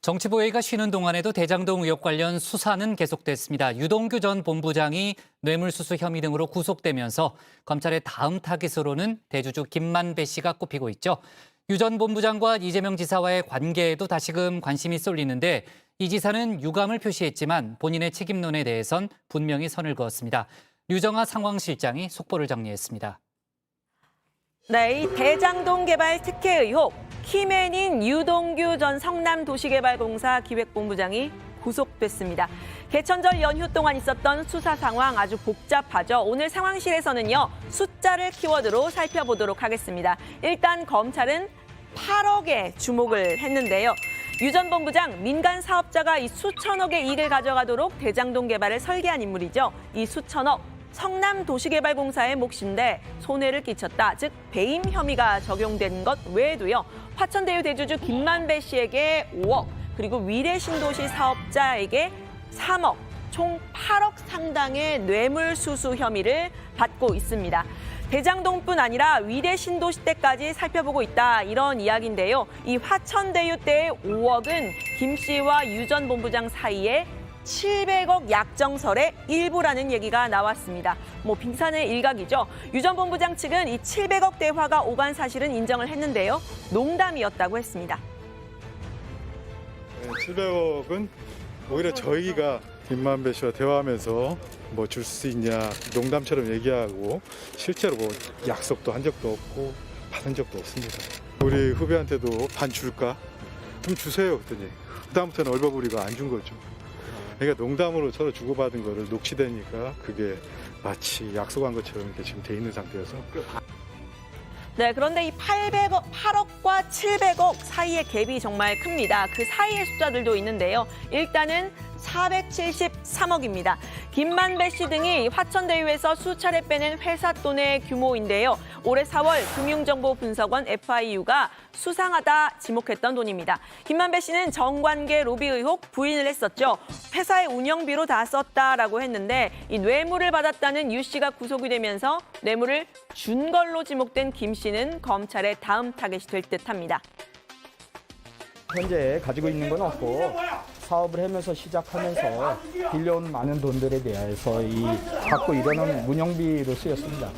정치부회의가 쉬는 동안에도 대장동 의혹 관련 수사는 계속됐습니다. 유동규 전 본부장이 뇌물수수 혐의 등으로 구속되면서 검찰의 다음 타깃으로는 대주주 김만배 씨가 꼽히고 있죠. 유 전 본부장과 이재명 지사와의 관계에도 다시금 관심이 쏠리는데 이 지사는 유감을 표시했지만 본인의 책임론에 대해선 분명히 선을 그었습니다. 류정아 상황실장이 속보를 정리했습니다. 네, 이 대장동 개발 특혜 의혹, 키맨인 유동규 전 성남도시개발공사 기획본부장이 구속됐습니다. 개천절 연휴 동안 있었던 수사 상황 아주 복잡하죠. 오늘 상황실에서는요, 숫자를 키워드로 살펴보도록 하겠습니다. 일단 검찰은 8억에 주목을 했는데요. 유 전 본부장, 민간 사업자가 이 수천억의 이익을 가져가도록 대장동 개발을 설계한 인물이죠. 이 수천억, 성남도시개발공사의 몫인데 손해를 끼쳤다. 즉 배임 혐의가 적용된 것 외에도요. 화천대유 대주주 김만배 씨에게 5억, 그리고 위례신도시 사업자에게 3억, 총 8억 상당의 뇌물수수 혐의를 받고 있습니다. 대장동뿐 아니라 위례신도시 때까지 살펴보고 있다, 이런 이야기인데요. 이 화천대유 때의 5억은 김 씨와 유 전 본부장 사이에 700억 약정설의 일부라는 얘기가 나왔습니다. 빙산의 일각이죠. 유 전 본부장 측은 이 700억 대화가 오간 사실은 인정을 했는데요. 농담이었다고 했습니다. 700억은 오히려 저희가 김만배 씨와 대화하면서 뭐 줄 수 있냐 농담처럼 얘기하고 실제로 뭐 약속도 한 적도 없고 받은 적도 없습니다. 우리 후배한테도 반 줄까? 좀 주세요 그랬더니 그다음부터는 얼버무리고 안 준 거죠. 그러니까 농담으로 서로 주고받은 거를 녹취되니까 그게 마치 약속한 것처럼 이렇게 지금 돼 있는 상태여서. 네, 그런데 이 8억과 700억 사이의 갭이 정말 큽니다. 그 사이의 숫자들도 있는데요. 일단은 473억입니다. 김만배 씨 등이 화천대유에서 수차례 빼낸 회사 돈의 규모인데요. 올해 4월 금융정보분석원 FIU가 수상하다 지목했던 돈입니다. 김만배 씨는 정관계 로비 의혹 부인을 했었죠. 회사의 운영비로 다 썼다라고 했는데 이 뇌물을 받았다는 유 씨가 구속이 되면서 뇌물을 준 걸로 지목된 김 씨는 검찰의 다음 타겟이 될 듯합니다. 현재 가지고 있는 건 없고 사업을 하면서 시작하면서 빌려온 많은 돈들에 대해서 갖고 일어난 운영비로 쓰였습니다.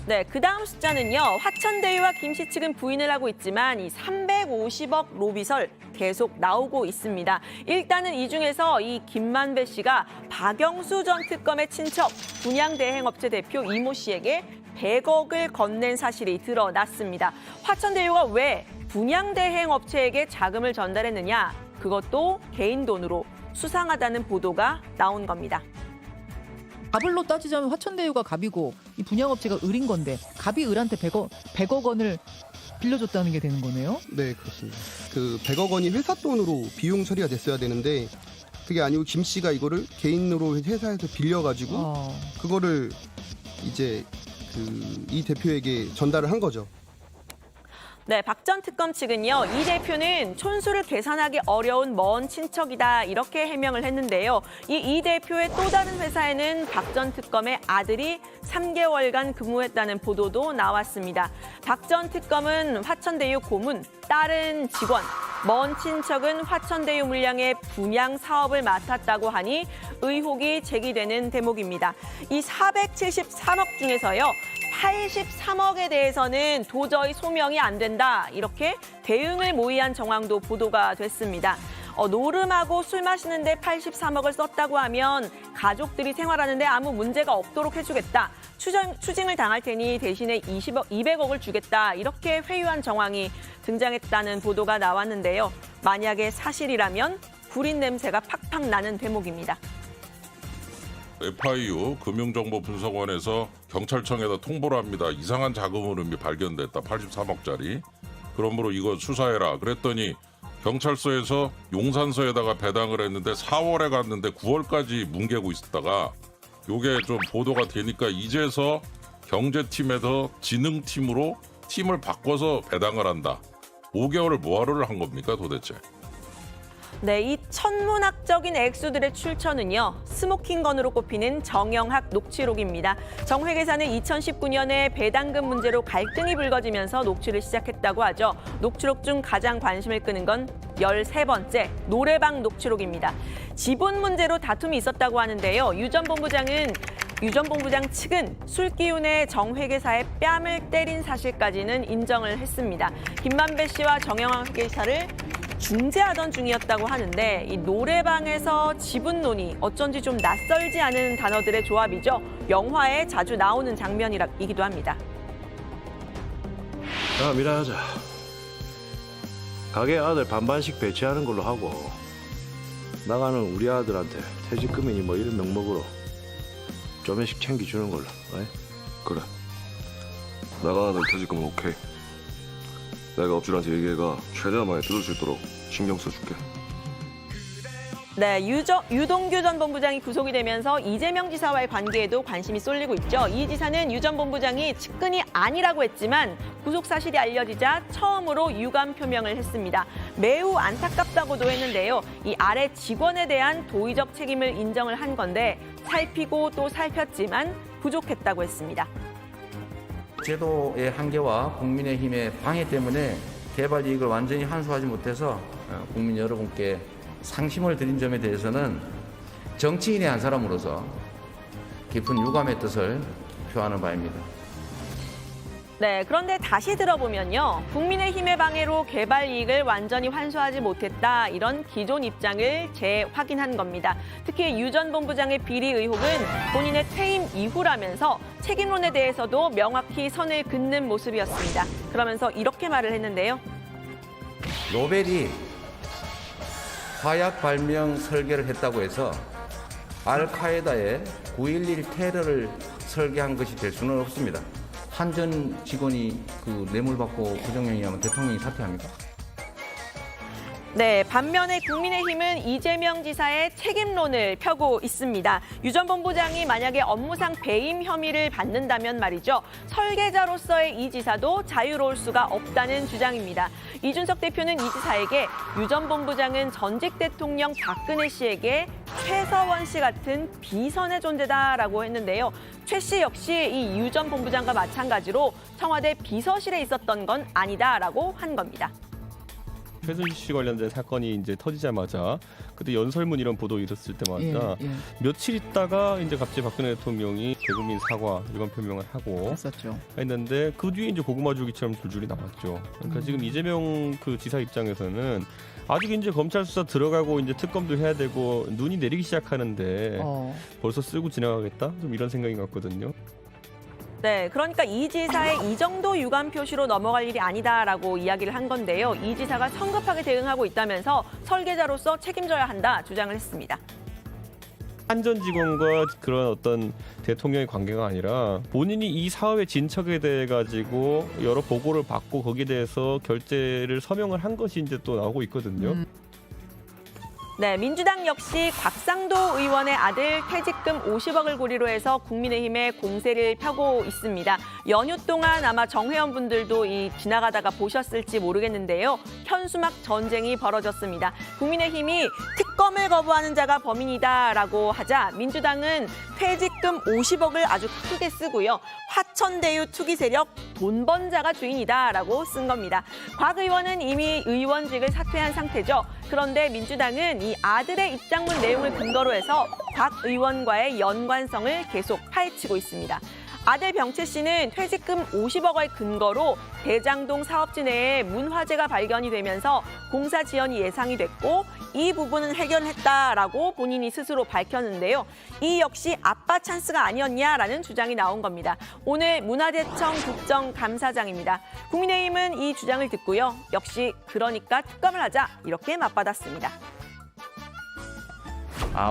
네, 그 다음 숫자는요. 화천대유와 김 씨 측은 부인을 하고 있지만 이 350억 로비설 계속 나오고 있습니다. 일단은 이 중에서 이 김만배 씨가 박영수 전 특검의 친척 분양대행업체 대표 이모 씨에게 100억을 건넨 사실이 드러났습니다. 화천대유가 왜 분양대행업체에게 자금을 전달했느냐? 그것도 개인 돈으로 수상하다는 보도가 나온 겁니다. 갑을로 따지자면 화천대유가 갑이고 이 분양업체가 을인 건데 갑이 을한테 100억 원을 빌려줬다는 게 되는 거네요? 네, 그렇습니다. 그 100억 원이 회사 돈으로 비용 처리가 됐어야 되는데 그게 아니고 김 씨가 이거를 개인으로 회사에서 빌려가지고 그거를 이제 이 대표에게 전달을 한 거죠. 네, 박 전 특검 측은요. 이 대표는 촌수를 계산하기 어려운 먼 친척이다, 이렇게 해명을 했는데요. 이 대표의 또 다른 회사에는 박 전 특검의 아들이 3개월간 근무했다는 보도도 나왔습니다. 박 전 특검은 화천대유 고문, 딸은 직원, 먼 친척은 화천대유 물량의 분양 사업을 맡았다고 하니 의혹이 제기되는 대목입니다. 이 473억 중에서요. 83억에 대해서는 도저히 소명이 안 된다, 이렇게 대응을 모의한 정황도 보도가 됐습니다. 노름하고 술 마시는데 83억을 썼다고 하면 가족들이 생활하는데 아무 문제가 없도록 해주겠다. 추징을 당할 테니 대신에 200억을 주겠다. 이렇게 회유한 정황이 등장했다는 보도가 나왔는데요. 만약에 사실이라면 구린 냄새가 팍팍 나는 대목입니다. FIU 금융정보분석원에서 경찰청에다 통보를 합니다. 이상한 자금 흐름이 발견됐다. 83억짜리. 그러므로 이거 수사해라. 그랬더니 경찰서에서 용산서에다가 배당을 했는데 4월에 갔는데 9월까지 뭉개고 있었다가 요게 좀 보도가 되니까 이제서 경제팀에서 지능팀으로 팀을 바꿔서 배당을 한다. 5개월을 뭐하러를 한 겁니까 도대체? 네, 이 천문학적인 액수들의 출처는요. 스모킹건으로 꼽히는 정영학 녹취록입니다. 정 회계사는 2019년에 배당금 문제로 갈등이 불거지면서 녹취를 시작했다고 하죠. 녹취록 중 가장 관심을 끄는 건 13번째 노래방 녹취록입니다. 지분 문제로 다툼이 있었다고 하는데요. 유 전 본부장 측은 술 기운에 정 회계사의 뺨을 때린 사실까지는 인정을 했습니다. 김만배 씨와 정영학 회계사를 중재하던 중이었다고 하는데 이 노래방에서 지분 논의 어쩐지 좀 낯설지 않은 단어들의 조합이죠. 영화에 자주 나오는 장면이기도 합니다. 자, 밀어하자. 가게 아들 반반씩 배치하는 걸로 하고 나가는 우리 아들한테 퇴직금이니 뭐 이런 명목으로 조금씩 챙겨주는 걸로. 왜? 그래. 나가는 퇴직금 오케이. 내가 업주한테 얘기해가 최대한 많이 들을 수 있도록 신경 써줄게. 네, 유동규 전 본부장이 구속이 되면서 이재명 지사와의 관계에도 관심이 쏠리고 있죠. 이 지사는 유 전 본부장이 측근이 아니라고 했지만 구속 사실이 알려지자 처음으로 유감 표명을 했습니다. 매우 안타깝다고도 했는데요. 이 아래 직원에 대한 도의적 책임을 인정을 한 건데 살피고 또 살폈지만 부족했다고 했습니다. 제도의 한계와 국민의힘의 방해 때문에 개발 이익을 완전히 환수하지 못해서 국민 여러분께 상심을 드린 점에 대해서는 정치인의 한 사람으로서 깊은 유감의 뜻을 표하는 바입니다. 네, 그런데 다시 들어보면요. 국민의힘의 방해로 개발 이익을 완전히 환수하지 못했다. 이런 기존 입장을 재확인한 겁니다. 특히 유 전 본부장의 비리 의혹은 본인의 퇴임 이후라면서 책임론에 대해서도 명확히 선을 긋는 모습이었습니다. 그러면서 이렇게 말을 했는데요. 노벨이 화약 발명 설계를 했다고 해서 알카에다의 9.11 테러를 설계한 것이 될 수는 없습니다. 한 전 직원이 그 뇌물 받고 부정행위하면 대통령이 사퇴합니까? 네, 반면에 국민의힘은 이재명 지사의 책임론을 펴고 있습니다. 유 전 본부장이 만약에 업무상 배임 혐의를 받는다면 말이죠. 설계자로서의 이 지사도 자유로울 수가 없다는 주장입니다. 이준석 대표는 이 지사에게 유 전 본부장은 전직 대통령 박근혜 씨에게 최서원 씨 같은 비선의 존재다라고 했는데요. 최 씨 역시 이 유 전 본부장과 마찬가지로 청와대 비서실에 있었던 건 아니다라고 한 겁니다. 최순실 씨 관련된 사건이 이제 터지자마자 그때 연설문 이런 보도 있었을 때마다 며칠 있다가 이제 갑자기 박근혜 대통령이 대국민 사과 이런 표명을 하고 했었죠. 했는데 그 뒤에 이제 고구마 줄기처럼 줄줄이 나왔죠. 그러니까 지금 이재명 그 지사 입장에서는 아직 이제 검찰 수사 들어가고 이제 특검도 해야 되고 눈이 내리기 시작하는데 벌써 쓰고 지나가겠다? 좀 이런 생각인 것 같거든요. 네, 그러니까 이 지사의 이 정도 유감 표시로 넘어갈 일이 아니다라고 이야기를 한 건데요. 이 지사가 성급하게 대응하고 있다면서 설계자로서 책임져야 한다 주장을 했습니다. 한 전 직원과 그런 어떤 대통령의 관계가 아니라 본인이 이 사업의 진척에 대해 가지고 여러 보고를 받고 거기에 대해서 결재를 서명을 한 것이 이제 또 나오고 있거든요. 네, 민주당 역시 곽상도 의원의 아들 퇴직금 50억을 고리로 해서 국민의힘에 공세를 펴고 있습니다. 연휴 동안 아마 정회원 분들도 지나가다가 보셨을지 모르겠는데요. 현수막 전쟁이 벌어졌습니다. 국민의힘이 특검을 거부하는 자가 범인이다라고 하자 민주당은 퇴직금 50억을 아주 크게 쓰고요. 화천대유 투기 세력 돈 번 자가 주인이다라고 쓴 겁니다. 곽 의원은 이미 의원직을 사퇴한 상태죠. 그런데 민주당은 이 아들의 입장문 내용을 근거로 해서 곽 의원과의 연관성을 계속 파헤치고 있습니다. 아들 병채 씨는 퇴직금 50억 원 근거로 대장동 사업지 내에 문화재가 발견이 되면서 공사 지연이 예상이 됐고 이 부분은 해결했다라고 본인이 스스로 밝혔는데요. 이 역시 아빠 찬스가 아니었냐라는 주장이 나온 겁니다. 오늘 문화재청 국정감사장입니다. 국민의힘은 이 주장을 듣고요. 역시 그러니까 특검을 하자 이렇게 맞받았습니다.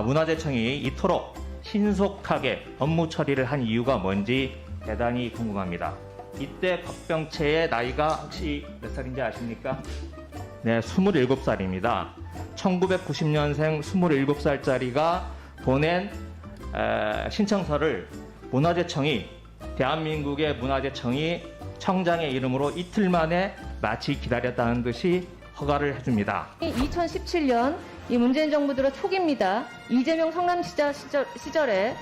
문화재청이 이토록 신속하게 업무 처리를 한 이유가 뭔지 대단히 궁금합니다. 이때 박병채의 나이가 혹시 몇 살인지 아십니까? 네, 27살입니다. 1990년생 27살짜리가 보낸 신청서를 문화재청이 대한민국의 문화재청이 청장의 이름으로 이틀 만에 마치 기다렸다는 듯이 허가를 해줍니다. 2017년 이 문재인 정부 들어 초기입니다. 이재명 성남시장 시절에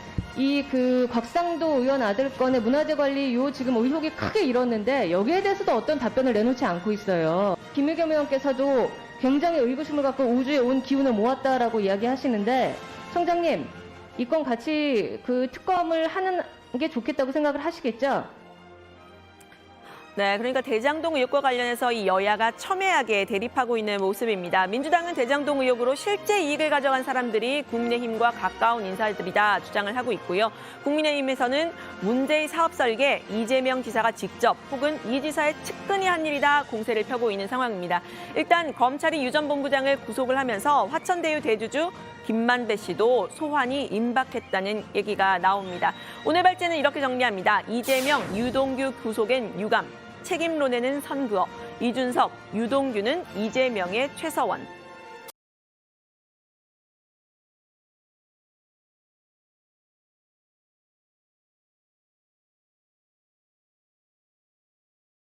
그 곽상도 의원 아들 건의 문화재 관리 지금 의혹이 크게 일었는데 여기에 대해서도 어떤 답변을 내놓지 않고 있어요. 김의겸 의원께서도 굉장히 의구심을 갖고 우주에 온 기운을 모았다라고 이야기하시는데 청장님, 이 건 같이 그 특검을 하는 게 좋겠다고 생각을 하시겠죠? 네, 그러니까 대장동 의혹과 관련해서 이 여야가 첨예하게 대립하고 있는 모습입니다. 민주당은 대장동 의혹으로 실제 이익을 가져간 사람들이 국민의힘과 가까운 인사들이다 주장을 하고 있고요. 국민의힘에서는 문제의 사업 설계 이재명 지사가 직접 혹은 이 지사의 측근이 한 일이다 공세를 펴고 있는 상황입니다. 일단 검찰이 유 전 본부장을 구속을 하면서 화천대유 대주주 김만배 씨도 소환이 임박했다는 얘기가 나옵니다. 오늘 발제는 이렇게 정리합니다. 이재명, 유동규 구속엔 유감, 책임론에는 선그어, 이준석, 유동규는 이재명의 최서원.